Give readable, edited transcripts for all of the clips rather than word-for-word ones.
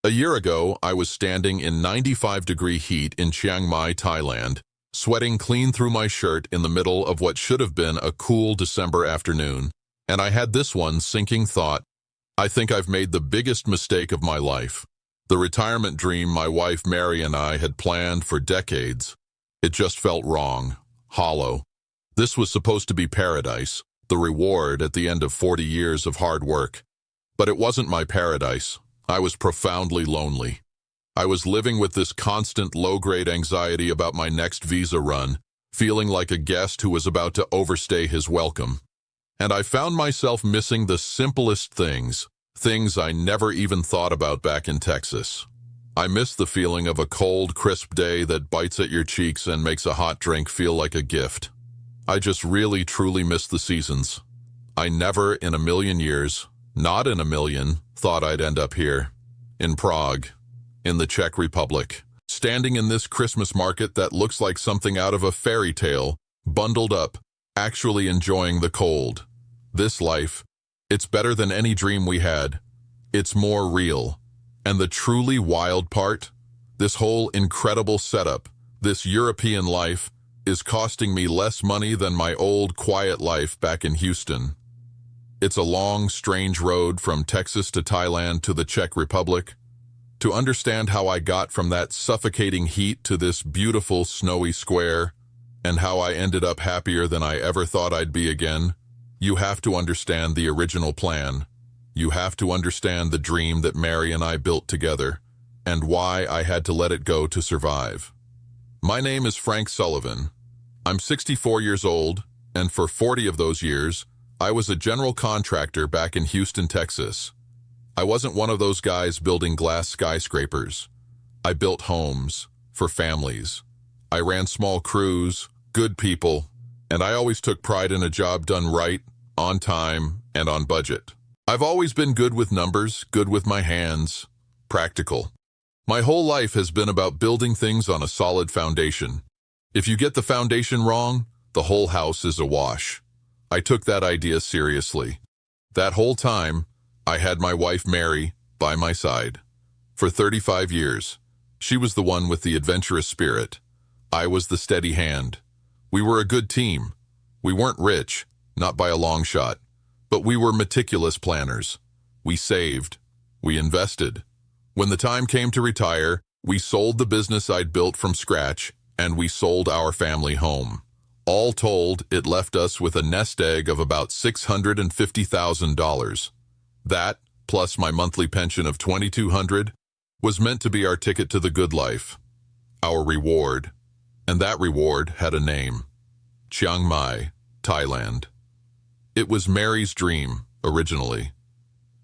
A year ago, I was standing in 95-degree heat in Chiang Mai, Thailand, sweating clean through my shirt in the middle of what should have been a cool December afternoon, and I had this one sinking thought: I think I've made the biggest mistake of my life. The retirement dream my wife Mary and I had planned for decades. It just felt wrong, hollow. This was supposed to be paradise, the reward at the end of 40 years of hard work. But it wasn't my paradise. I was profoundly lonely. I was living with this constant low-grade anxiety about my next visa run, feeling like a guest who was about to overstay his welcome. And I found myself missing the simplest things I never even thought about back in Texas. I missed the feeling of a cold, crisp day that bites at your cheeks and makes a hot drink feel like a gift. I just really, truly missed the seasons. I never in a million years, not in a million, thought I'd end up here, in Prague, in the Czech Republic, standing in this Christmas market that looks like something out of a fairy tale, bundled up, actually enjoying the cold. This life, it's better than any dream we had. It's more real. And the truly wild part, this whole incredible setup, this European life, is costing me less money than my old quiet life back in Houston. It's a long, strange road from Texas to Thailand to the Czech Republic. To understand how I got from that suffocating heat to this beautiful snowy square, and how I ended up happier than I ever thought I'd be again, you have to understand the original plan. You have to understand the dream that Mary and I built together, and why I had to let it go to survive. My name is Frank Sullivan. I'm 64 years old, and for 40 of those years, I was a general contractor back in Houston, Texas. I wasn't one of those guys building glass skyscrapers. I built homes for families. I ran small crews, good people, and I always took pride in a job done right, on time, and on budget. I've always been good with numbers, good with my hands, practical. My whole life has been about building things on a solid foundation. If you get the foundation wrong, the whole house is awash. I took that idea seriously. That whole time, I had my wife Mary by my side. For 35 years, she was the one with the adventurous spirit. I was the steady hand. We were a good team. We weren't rich, not by a long shot, but we were meticulous planners. We saved. We invested. When the time came to retire, we sold the business I'd built from scratch, and we sold our family home. All told, it left us with a nest egg of about $650,000. That, plus my monthly pension of $2,200, was meant to be our ticket to the good life, our reward. And that reward had a name: Chiang Mai, Thailand. It was Mary's dream, originally.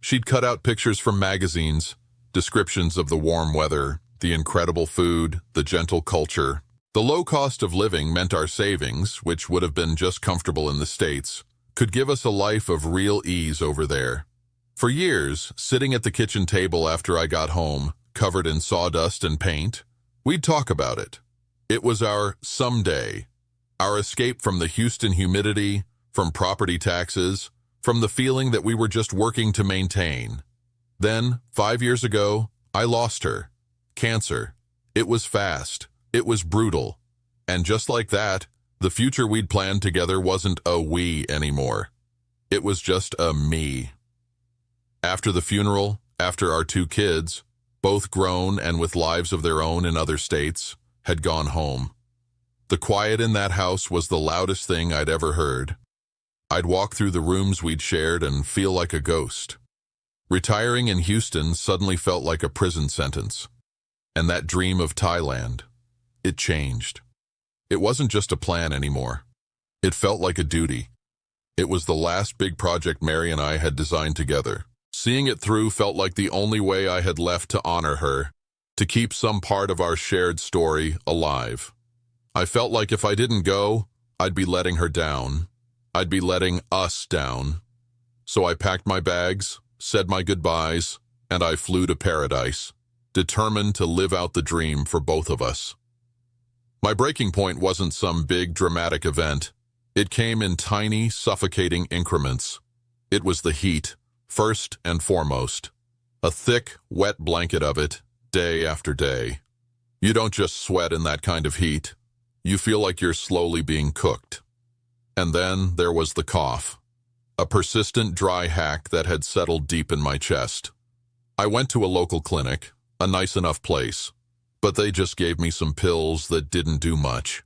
She'd cut out pictures from magazines, descriptions of the warm weather, the incredible food, the gentle culture. The low cost of living meant our savings, which would have been just comfortable in the States, could give us a life of real ease over there. For years, sitting at the kitchen table after I got home, covered in sawdust and paint, we'd talk about it. It was our someday, our escape from the Houston humidity, from property taxes, from the feeling that we were just working to maintain. Then, 5 years ago, I lost her. Cancer. It was fast. It was brutal. And just like that, the future we'd planned together wasn't a we anymore. It was just a me. After the funeral, after our 2 kids, both grown and with lives of their own in other states, had gone home, the quiet in that house was the loudest thing I'd ever heard. I'd walk through the rooms we'd shared and feel like a ghost. Retiring in Houston suddenly felt like a prison sentence. And that dream of Thailand, it changed. It wasn't just a plan anymore. It felt like a duty. It was the last big project Mary and I had designed together. Seeing it through felt like the only way I had left to honor her, to keep some part of our shared story alive. I felt like if I didn't go, I'd be letting her down. I'd be letting us down. So I packed my bags, said my goodbyes, and I flew to paradise, determined to live out the dream for both of us. My breaking point wasn't some big dramatic event. It came in tiny, suffocating increments. It was the heat, first and foremost. A thick, wet blanket of it, day after day. You don't just sweat in that kind of heat. You feel like you're slowly being cooked. And then there was the cough. A persistent dry hack that had settled deep in my chest. I went to a local clinic, a nice enough place, but they just gave me some pills that didn't do much.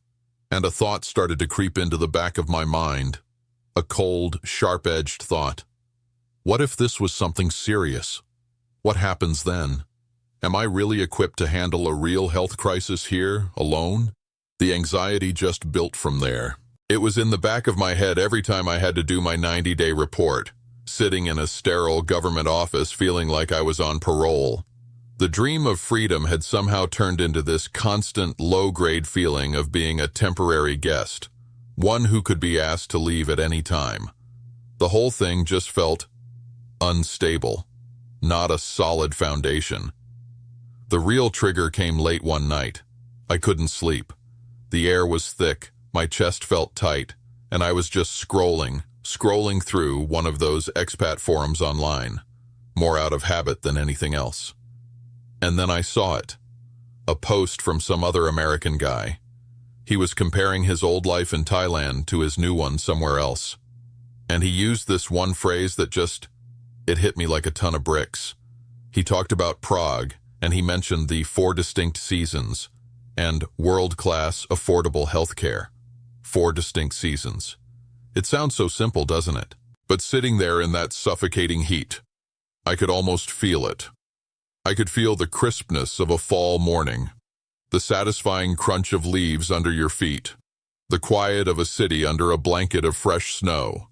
And a thought started to creep into the back of my mind. A cold, sharp-edged thought. What if this was something serious? What happens then? Am I really equipped to handle a real health crisis here, alone? The anxiety just built from there. It was in the back of my head every time I had to do my 90-day report, sitting in a sterile government office feeling like I was on parole. The dream of freedom had somehow turned into this constant, low-grade feeling of being a temporary guest, one who could be asked to leave at any time. The whole thing just felt unstable, not a solid foundation. The real trigger came late one night. I couldn't sleep. The air was thick, my chest felt tight, and I was just scrolling through one of those expat forums online, more out of habit than anything else. And then I saw it. A post from some other American guy. He was comparing his old life in Thailand to his new one somewhere else. And he used this one phrase that it hit me like a ton of bricks. He talked about Prague, and he mentioned the 4 distinct seasons and world-class affordable healthcare. 4 distinct seasons. It sounds so simple, doesn't it? But sitting there in that suffocating heat, I could almost feel it. I could feel the crispness of a fall morning, the satisfying crunch of leaves under your feet, the quiet of a city under a blanket of fresh snow.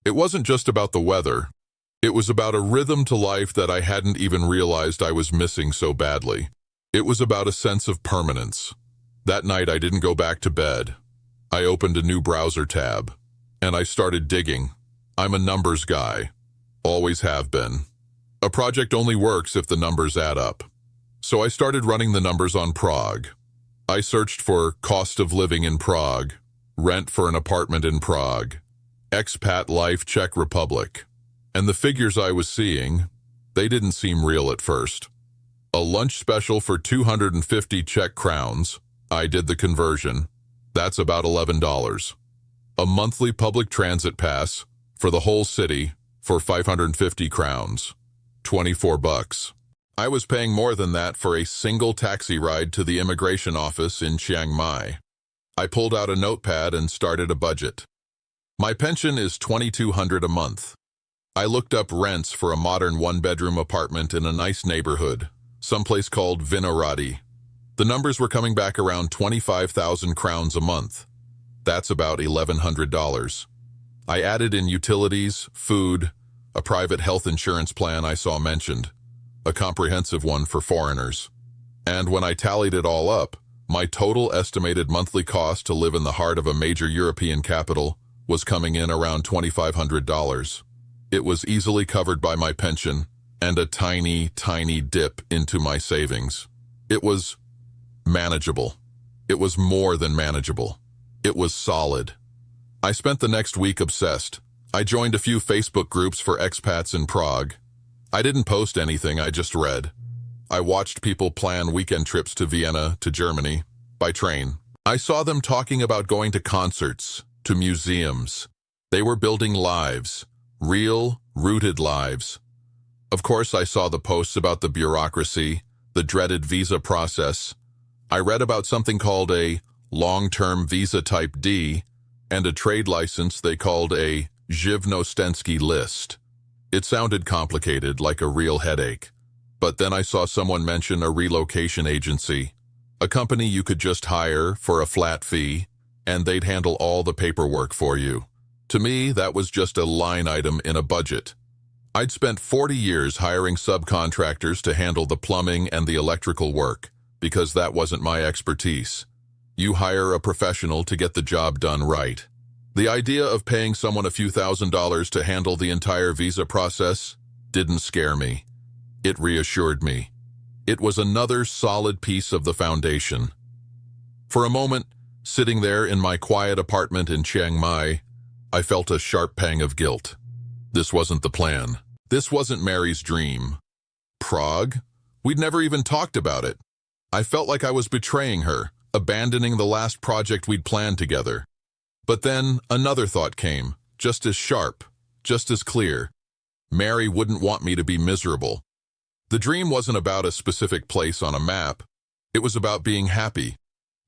It wasn't just about the weather. It was about a rhythm to life that I hadn't even realized I was missing so badly. It was about a sense of permanence. That night I didn't go back to bed. I opened a new browser tab, and I started digging. I'm a numbers guy. Always have been. A project only works if the numbers add up. So I started running the numbers on Prague. I searched for cost of living in Prague, rent for an apartment in Prague, expat life Czech Republic. And the figures I was seeing, they didn't seem real at first. A lunch special for 250 Czech crowns. I did the conversion. That's about $11. A monthly public transit pass for the whole city for 550 crowns. 24 bucks. I was paying more than that for a single taxi ride to the immigration office in Chiang Mai. I pulled out a notepad and started a budget. My pension is $2,200 a month. I looked up rents for a modern 1-bedroom apartment in a nice neighborhood, someplace called Vinorati. The numbers were coming back around 25,000 crowns a month. That's about $1,100. I added in utilities, food, a private health insurance plan I saw mentioned, a comprehensive one for foreigners. And when I tallied it all up, my total estimated monthly cost to live in the heart of a major European capital was coming in around $2,500. It was easily covered by my pension and a tiny, tiny dip into my savings. It was manageable. It was more than manageable. It was solid. I spent the next week obsessed. I joined a few Facebook groups for expats in Prague. I didn't post anything, I just read. I watched people plan weekend trips to Vienna, to Germany, by train. I saw them talking about going to concerts, to museums. They were building lives, real, rooted lives. Of course, I saw the posts about the bureaucracy, the dreaded visa process. I read about something called a long-term visa type D and a trade license they called a Živnostenský list. It sounded complicated, like a real headache. But then I saw someone mention a relocation agency, a company you could just hire for a flat fee, and they'd handle all the paperwork for you. To me, that was just a line item in a budget. I'd spent 40 years hiring subcontractors to handle the plumbing and the electrical work, because that wasn't my expertise. You hire a professional to get the job done right. The idea of paying someone a few $1,000s to handle the entire visa process didn't scare me. It reassured me. It was another solid piece of the foundation. For a moment, sitting there in my quiet apartment in Chiang Mai, I felt a sharp pang of guilt. This wasn't the plan. This wasn't Mary's dream. Prague? We'd never even talked about it. I felt like I was betraying her, abandoning the last project we'd planned together. But then another thought came, just as sharp, just as clear. Mary wouldn't want me to be miserable. The dream wasn't about a specific place on a map. It was about being happy.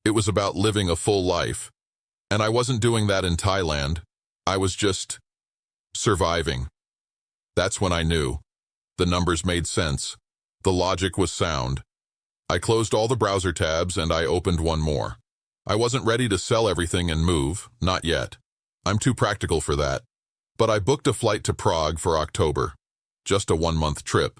It was about living a full life. And I wasn't doing that in Thailand. I was just surviving. That's when I knew. The numbers made sense. The logic was sound. I closed all the browser tabs and I opened one more. I wasn't ready to sell everything and move, not yet. I'm too practical for that. But I booked a flight to Prague for October. Just a 1-month trip.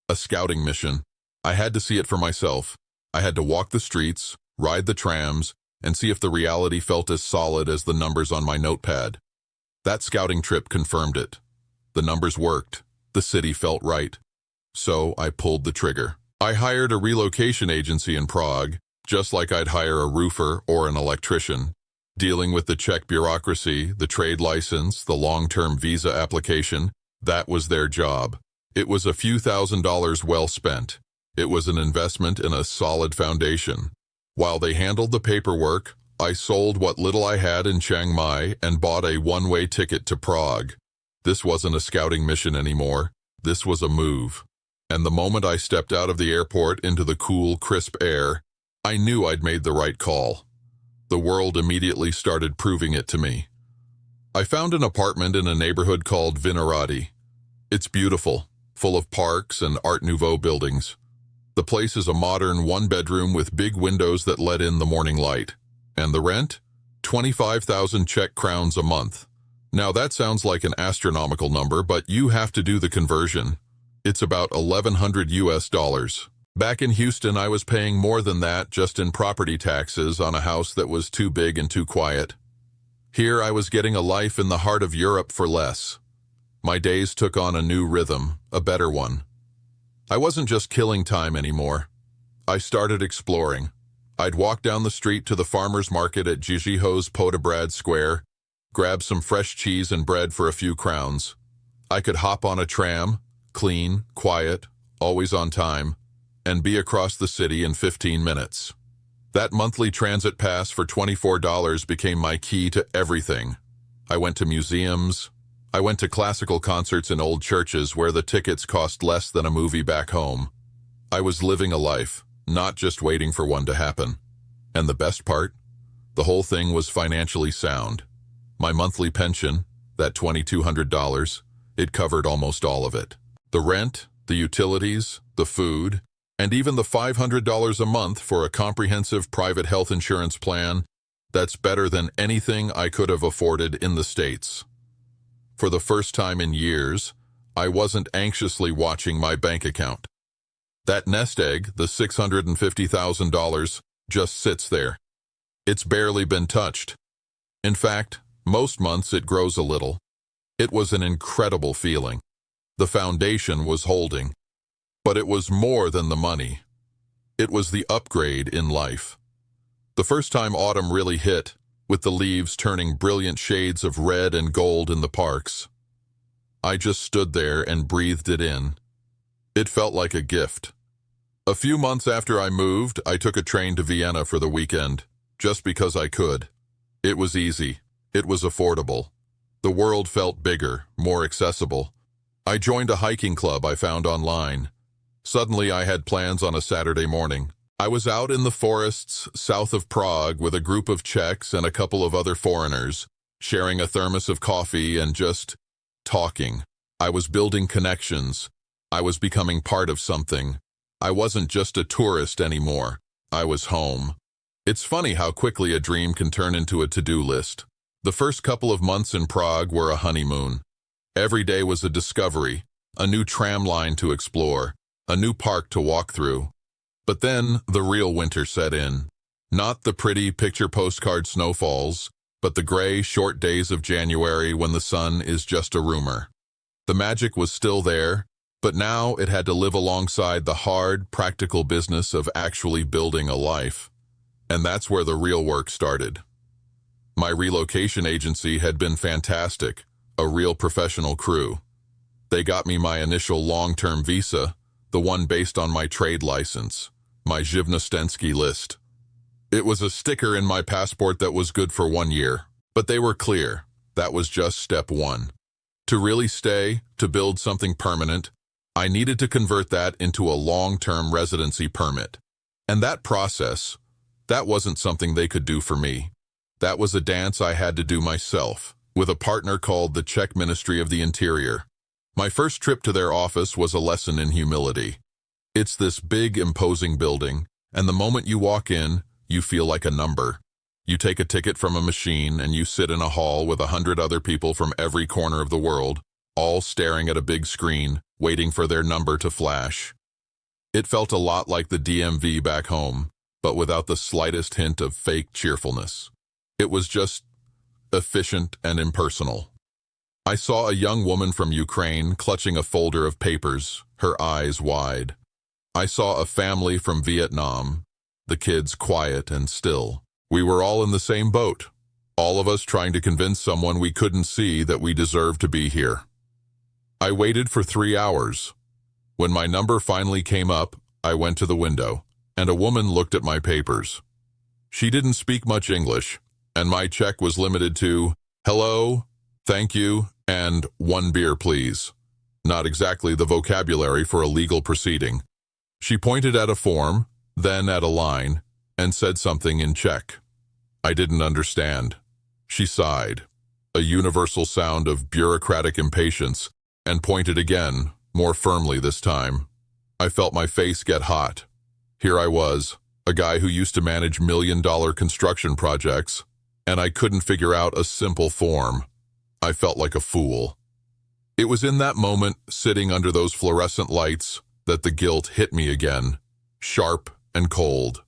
A scouting mission. I had to see it for myself. I had to walk the streets, ride the trams, and see if the reality felt as solid as the numbers on my notepad. That scouting trip confirmed it. The numbers worked. The city felt right. So I pulled the trigger. I hired a relocation agency in Prague, just like I'd hire a roofer or an electrician. Dealing with the Czech bureaucracy, the trade license, the long-term visa application, that was their job. It was a few $1,000s well spent. It was an investment in a solid foundation. While they handled the paperwork, I sold what little I had in Chiang Mai and bought a one-way ticket to Prague. This wasn't a scouting mission anymore. This was a move. And the moment I stepped out of the airport into the cool, crisp air, I knew I'd made the right call. The world immediately started proving it to me. I found an apartment in a neighborhood called Vinarati. It's beautiful, full of parks and Art Nouveau buildings. The place is a modern one-bedroom with big windows that let in the morning light. And the rent? 25,000 Czech crowns a month. Now that sounds like an astronomical number, but you have to do the conversion. It's about 1,100 US dollars. Back in Houston, I was paying more than that just in property taxes on a house that was too big and too quiet. Here I was getting a life in the heart of Europe for less. My days took on a new rhythm, a better one. I wasn't just killing time anymore. I started exploring. I'd walk down the street to the farmer's market at Jijiho's Podobrad Square, grab some fresh cheese and bread for a few crowns. I could hop on a tram, clean, quiet, always on time, and be across the city in 15 minutes. That monthly transit pass for $24 became my key to everything. I went to museums. I went to classical concerts in old churches where the tickets cost less than a movie back home. I was living a life, not just waiting for one to happen. And the best part? The whole thing was financially sound. My monthly pension, that $2,200, it covered almost all of it. The rent, the utilities, the food, and even the $500 a month for a comprehensive private health insurance plan, that's better than anything I could have afforded in the States. For the first time in years, I wasn't anxiously watching my bank account. That nest egg, the $650,000, just sits there. It's barely been touched. In fact, most months it grows a little. It was an incredible feeling. The foundation was holding. But it was more than the money. It was the upgrade in life. The first time autumn really hit, with the leaves turning brilliant shades of red and gold in the parks, I just stood there and breathed it in. It felt like a gift. A few months after I moved, I took a train to Vienna for the weekend, just because I could. It was easy. It was affordable. The world felt bigger, more accessible. I joined a hiking club I found online. Suddenly I had plans on a Saturday morning. I was out in the forests south of Prague with a group of Czechs and a couple of other foreigners, sharing a thermos of coffee and just talking. I was building connections. I was becoming part of something. I wasn't just a tourist anymore. I was home. It's funny how quickly a dream can turn into a to-do list. The first couple of months in Prague were a honeymoon. Every day was a discovery, a new tram line to explore, a new park to walk through. But then the real winter set in. Not the pretty picture postcard snowfalls, but the gray, short days of January when the sun is just a rumor. The magic was still there, but now it had to live alongside the hard, practical business of actually building a life. And that's where the real work started. My relocation agency had been fantastic, a real professional crew. They got me my initial long-term visa, the one based on my trade license, my Živnostenský list. It was a sticker in my passport that was good for 1 year, but they were clear. That was just step one. To really stay, to build something permanent, I needed to convert that into a long-term residency permit. And that process, that wasn't something they could do for me. That was a dance I had to do myself, with a partner called the Czech Ministry of the Interior. My first trip to their office was a lesson in humility. It's this big, imposing building, and the moment you walk in, you feel like a number. You take a ticket from a machine and you sit in a hall with 100 other people from every corner of the world, all staring at a big screen, waiting for their number to flash. It felt a lot like the DMV back home, but without the slightest hint of fake cheerfulness. It was just efficient and impersonal. I saw a young woman from Ukraine clutching a folder of papers, her eyes wide. I saw a family from Vietnam, the kids quiet and still. We were all in the same boat, all of us trying to convince someone we couldn't see that we deserved to be here. I waited for 3 hours. When my number finally came up, I went to the window, and a woman looked at my papers. She didn't speak much English, and my Czech was limited to, "Hello, thank you, and 1 beer, please." Not exactly the vocabulary for a legal proceeding. She pointed at a form, then at a line, and said something in Czech. I didn't understand. She sighed, a universal sound of bureaucratic impatience, and pointed again, more firmly this time. I felt my face get hot. Here I was, a guy who used to manage million-dollar construction projects, and I couldn't figure out a simple form. I felt like a fool. It was in that moment, sitting under those fluorescent lights, that the guilt hit me again, sharp and cold.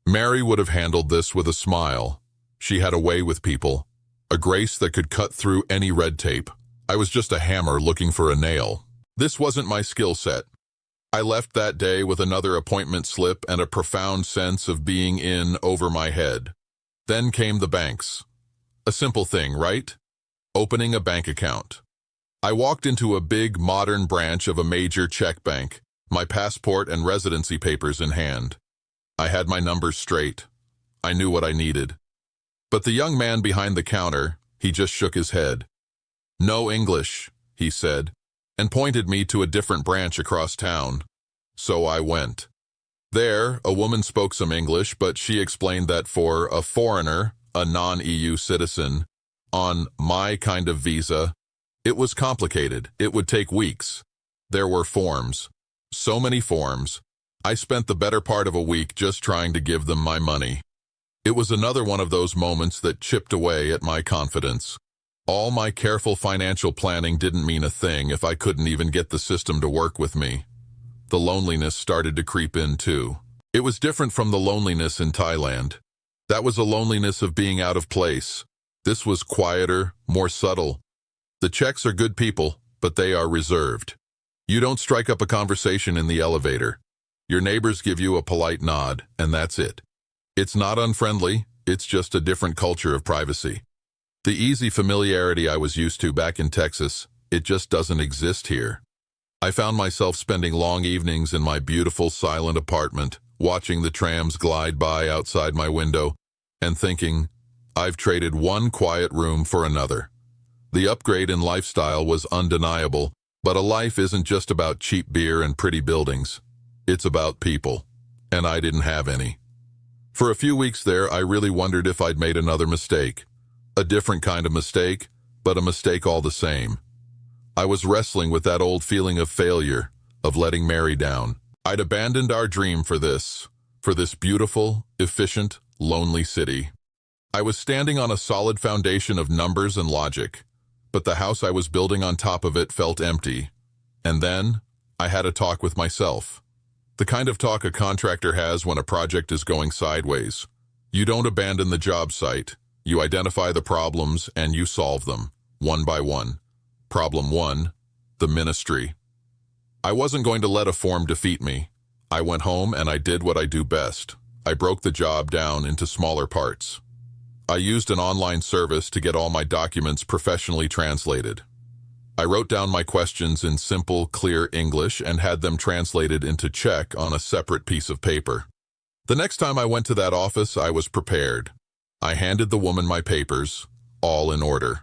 Mary would have handled this with a smile. She had a way with people, a grace that could cut through any red tape. I was just a hammer looking for a nail. This wasn't my skill set. I left that day with another appointment slip and a profound sense of being in over my head. Then came the banks. A simple thing, right? Opening a bank account. I walked into a big, modern branch of a major Czech bank, my passport and residency papers in hand. I had my numbers straight. I knew what I needed. But the young man behind the counter, he just shook his head. "No English," he said, and pointed me to a different branch across town. So I went. There, a woman spoke some English, but she explained that for a foreigner, a non-EU citizen, on my kind of visa, it was complicated. It would take weeks. There were forms. So many forms. I spent the better part of a week just trying to give them my money. It was another one of those moments that chipped away at my confidence. All my careful financial planning didn't mean a thing if I couldn't even get the system to work with me. The loneliness started to creep in too. It was different from the loneliness in Thailand. That was a loneliness of being out of place. This was quieter, more subtle. The Czechs are good people, but they are reserved. You don't strike up a conversation in the elevator. Your neighbors give you a polite nod, and that's it. It's not unfriendly, it's just a different culture of privacy. The easy familiarity I was used to back in Texas, it just doesn't exist here. I found myself spending long evenings in my beautiful, silent apartment, watching the trams glide by outside my window, and thinking, I've traded one quiet room for another. The upgrade in lifestyle was undeniable, but a life isn't just about cheap beer and pretty buildings. It's about people, and I didn't have any. For a few weeks there, I really wondered if I'd made another mistake. A different kind of mistake, but a mistake all the same. I was wrestling with that old feeling of failure, of letting Mary down. I'd abandoned our dream for this beautiful, efficient, lonely city. I was standing on a solid foundation of numbers and logic, but the house I was building on top of it felt empty. And then, I had a talk with myself. The kind of talk a contractor has when a project is going sideways. You don't abandon the job site. You identify the problems and you solve them, one by one. Problem 1, the ministry. I wasn't going to let a form defeat me. I went home and I did what I do best. I broke the job down into smaller parts. I used an online service to get all my documents professionally translated. I wrote down my questions in simple, clear English and had them translated into Czech on a separate piece of paper. The next time I went to that office, I was prepared. I handed the woman my papers, all in order.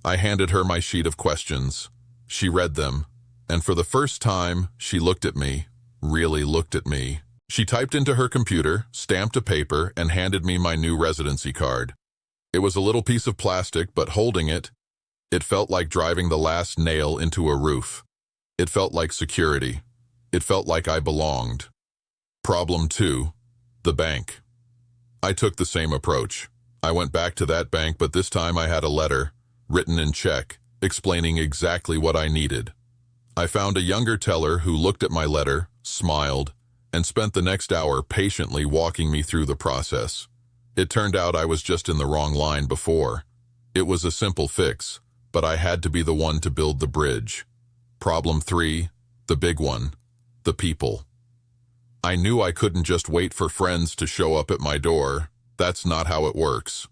I handed her my sheet of questions. She read them, and for the first time, she looked at me, really looked at me. She typed into her computer, stamped a paper, and handed me my new residency card. It was a little piece of plastic, but holding it, it felt like driving the last nail into a roof. It felt like security. It felt like I belonged. Problem 2, the bank. I took the same approach. I went back to that bank, but this time I had a letter, written in Czech, explaining exactly what I needed. I found a younger teller who looked at my letter, smiled, and spent the next hour patiently walking me through the process. It turned out I was just in the wrong line before. It was a simple fix, but I had to be the one to build the bridge. Problem 3, the big one, the people. I knew I couldn't just wait for friends to show up at my door. That's not how it works.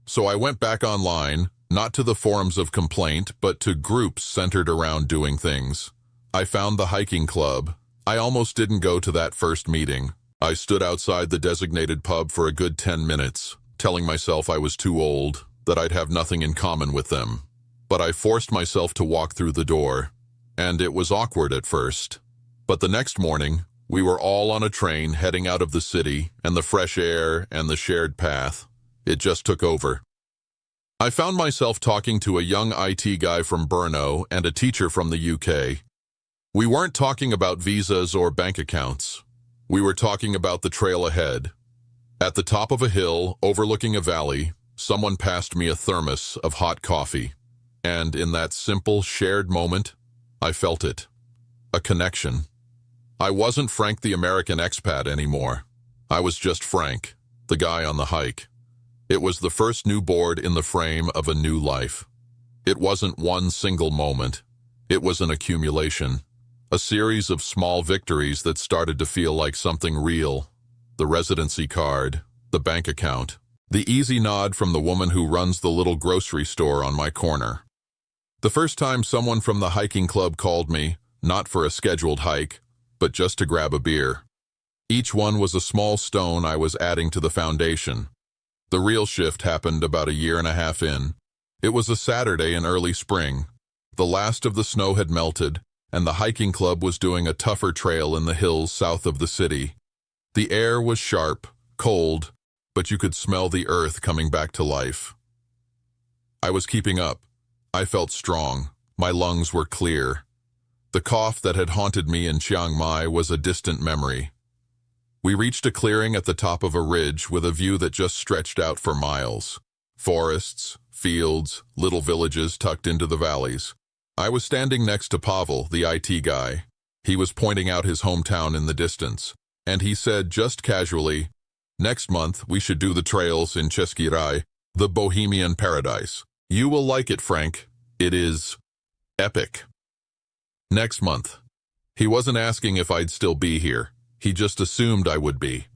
So I went back online, not to the forums of complaint, but to groups centered around doing things. I found the hiking club. I almost didn't go to that first meeting. I stood outside the designated pub for a good 10 minutes, telling myself I was too old, that I'd have nothing in common with them. But I forced myself to walk through the door, and it was awkward at first. But the next morning, we were all on a train heading out of the city, and the fresh air and the shared path, it just took over. I found myself talking to a young IT guy from Brno and a teacher from the UK. We weren't talking about visas or bank accounts. We were talking about the trail ahead. At the top of a hill, overlooking a valley, someone passed me a thermos of hot coffee. And in that simple, shared moment, I felt it. A connection. I wasn't Frank the American expat anymore. I was just Frank, the guy on the hike. It was the first new board in the frame of a new life. It wasn't one single moment. It was an accumulation. A series of small victories that started to feel like something real. The residency card, the bank account, the easy nod from the woman who runs the little grocery store on my corner. The first time someone from the hiking club called me, not for a scheduled hike, but just to grab a beer. Each one was a small stone I was adding to the foundation. The real shift happened about a year and a half in. It was a Saturday in early spring. The last of the snow had melted, and the hiking club was doing a tougher trail in the hills south of the city. The air was sharp, cold, but you could smell the earth coming back to life. I was keeping up. I felt strong. My lungs were clear. The cough that had haunted me in Chiang Mai was a distant memory. We reached a clearing at the top of a ridge with a view that just stretched out for miles. Forests, fields, little villages tucked into the valleys. I was standing next to Pavel, the IT guy. He was pointing out his hometown in the distance, and he said just casually, "Next month we should do the trails in Český Raj, the Bohemian paradise. You will like it, Frank. It is epic." Next month. He wasn't asking if I'd still be here. He just assumed I would be.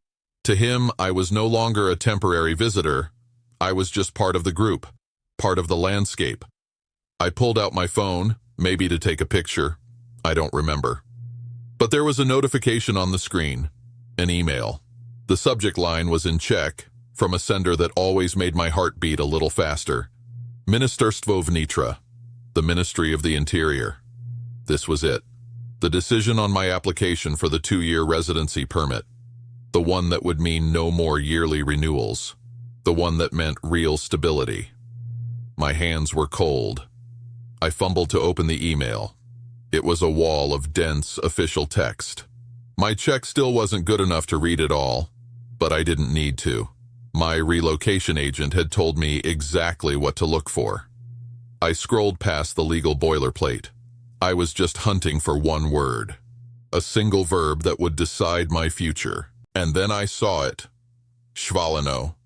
To him, I was no longer a temporary visitor. I was just part of the group, part of the landscape. I pulled out my phone, maybe to take a picture. I don't remember. But there was a notification on the screen, an email. The subject line was in Czech, from a sender that always made my heart beat a little faster. Ministerstvo vnitra, the Ministry of the Interior. This was it. The decision on my application for the 2-year residency permit. The one that would mean no more yearly renewals. The one that meant real stability. My hands were cold. I fumbled to open the email. It was a wall of dense, official text. My Czech still wasn't good enough to read it all, but I didn't need to. My relocation agent had told me exactly what to look for. I scrolled past the legal boilerplate. I was just hunting for one word. A single verb that would decide my future. And then I saw it. Schvaleno.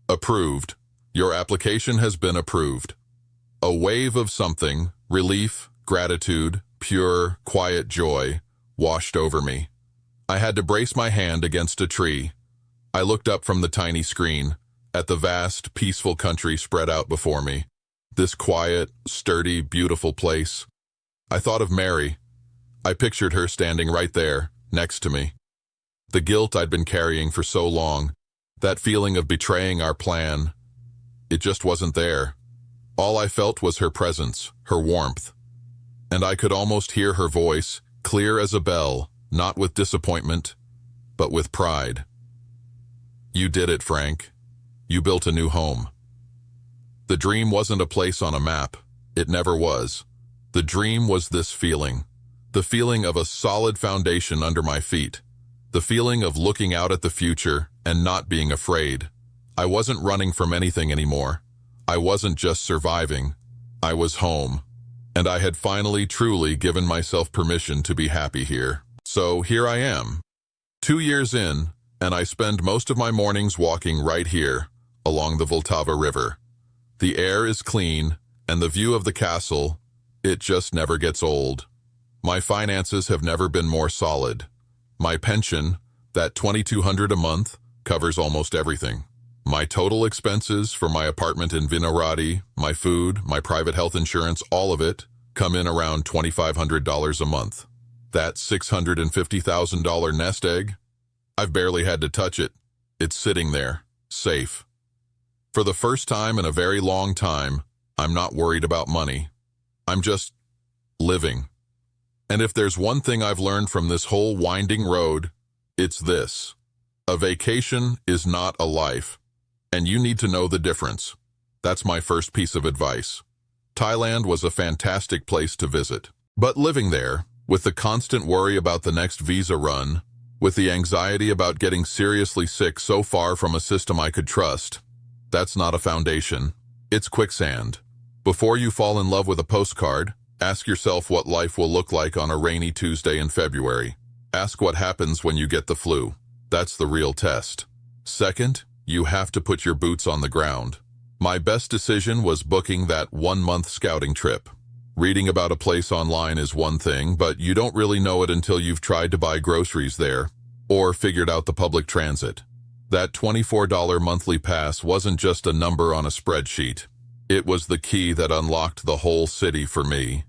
Approved. Your application has been approved. A wave of something, relief, gratitude, pure, quiet joy, washed over me. I had to brace my hand against a tree. I looked up from the tiny screen, at the vast, peaceful country spread out before me. This quiet, sturdy, beautiful place. I thought of Mary. I pictured her standing right there, next to me. The guilt I'd been carrying for so long, that feeling of betraying our plan, it just wasn't there. All I felt was her presence, her warmth. And I could almost hear her voice, clear as a bell, not with disappointment, but with pride. You did it, Frank. You built a new home. The dream wasn't a place on a map. It never was. The dream was this feeling. The feeling of a solid foundation under my feet. The feeling of looking out at the future and not being afraid. I wasn't running from anything anymore. I wasn't just surviving. I was home. And I had finally truly given myself permission to be happy here. So here I am, 2 years in, and I spend most of my mornings walking right here, along the Vltava River. The air is clean, and the view of the castle, it just never gets old. My finances have never been more solid. My pension, that $2,200 a month, covers almost everything. My total expenses for my apartment in Vinohrady, my food, my private health insurance, all of it, come in around $2,500 a month. That $650,000 nest egg, I've barely had to touch it. It's sitting there, safe. For the first time in a very long time, I'm not worried about money. I'm just living. And if there's one thing I've learned from this whole winding road, it's this. A vacation is not a life, and you need to know the difference. That's my first piece of advice. Thailand was a fantastic place to visit, but living there, with the constant worry about the next visa run, with the anxiety about getting seriously sick so far from a system I could trust, that's not a foundation. It's quicksand. Before you fall in love with a postcard, ask yourself what life will look like on a rainy Tuesday in February. Ask what happens when you get the flu. That's the real test. Second, you have to put your boots on the ground. My best decision was booking that 1-month scouting trip. Reading about a place online is one thing, but you don't really know it until you've tried to buy groceries there or figured out the public transit. That $24 monthly pass wasn't just a number on a spreadsheet. It was the key that unlocked the whole city for me.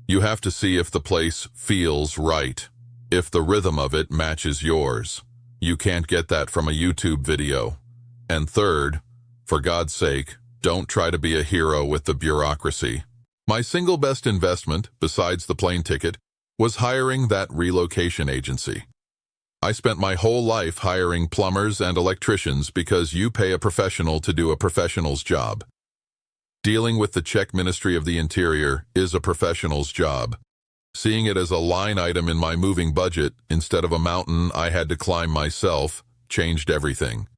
You have to see if the place feels right, if the rhythm of it matches yours. You can't get that from a YouTube video. And third, for God's sake, don't try to be a hero with the bureaucracy. My single best investment, besides the plane ticket, was hiring that relocation agency. I spent my whole life hiring plumbers and electricians because you pay a professional to do a professional's job. Dealing with the Czech Ministry of the Interior is a professional's job. Seeing it as a line item in my moving budget instead of a mountain I had to climb myself changed everything.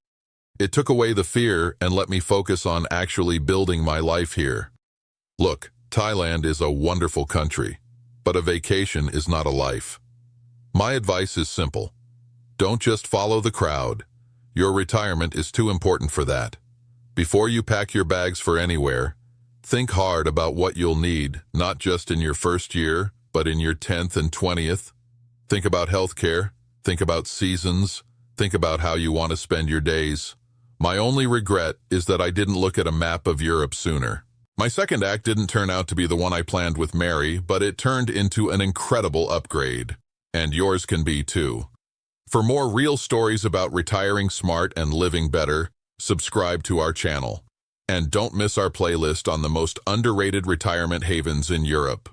It took away the fear and let me focus on actually building my life here. Look, Thailand is a wonderful country, but a vacation is not a life. My advice is simple. Don't just follow the crowd. Your retirement is too important for that. Before you pack your bags for anywhere, think hard about what you'll need, not just in your first year, but in your 10th and 20th. Think about healthcare. Think about seasons. Think about how you want to spend your days. My only regret is that I didn't look at a map of Europe sooner. My second act didn't turn out to be the one I planned with Mary, but it turned into an incredible upgrade. And yours can be too. For more real stories about retiring smart and living better, subscribe to our channel. And don't miss our playlist on the most underrated retirement havens in Europe.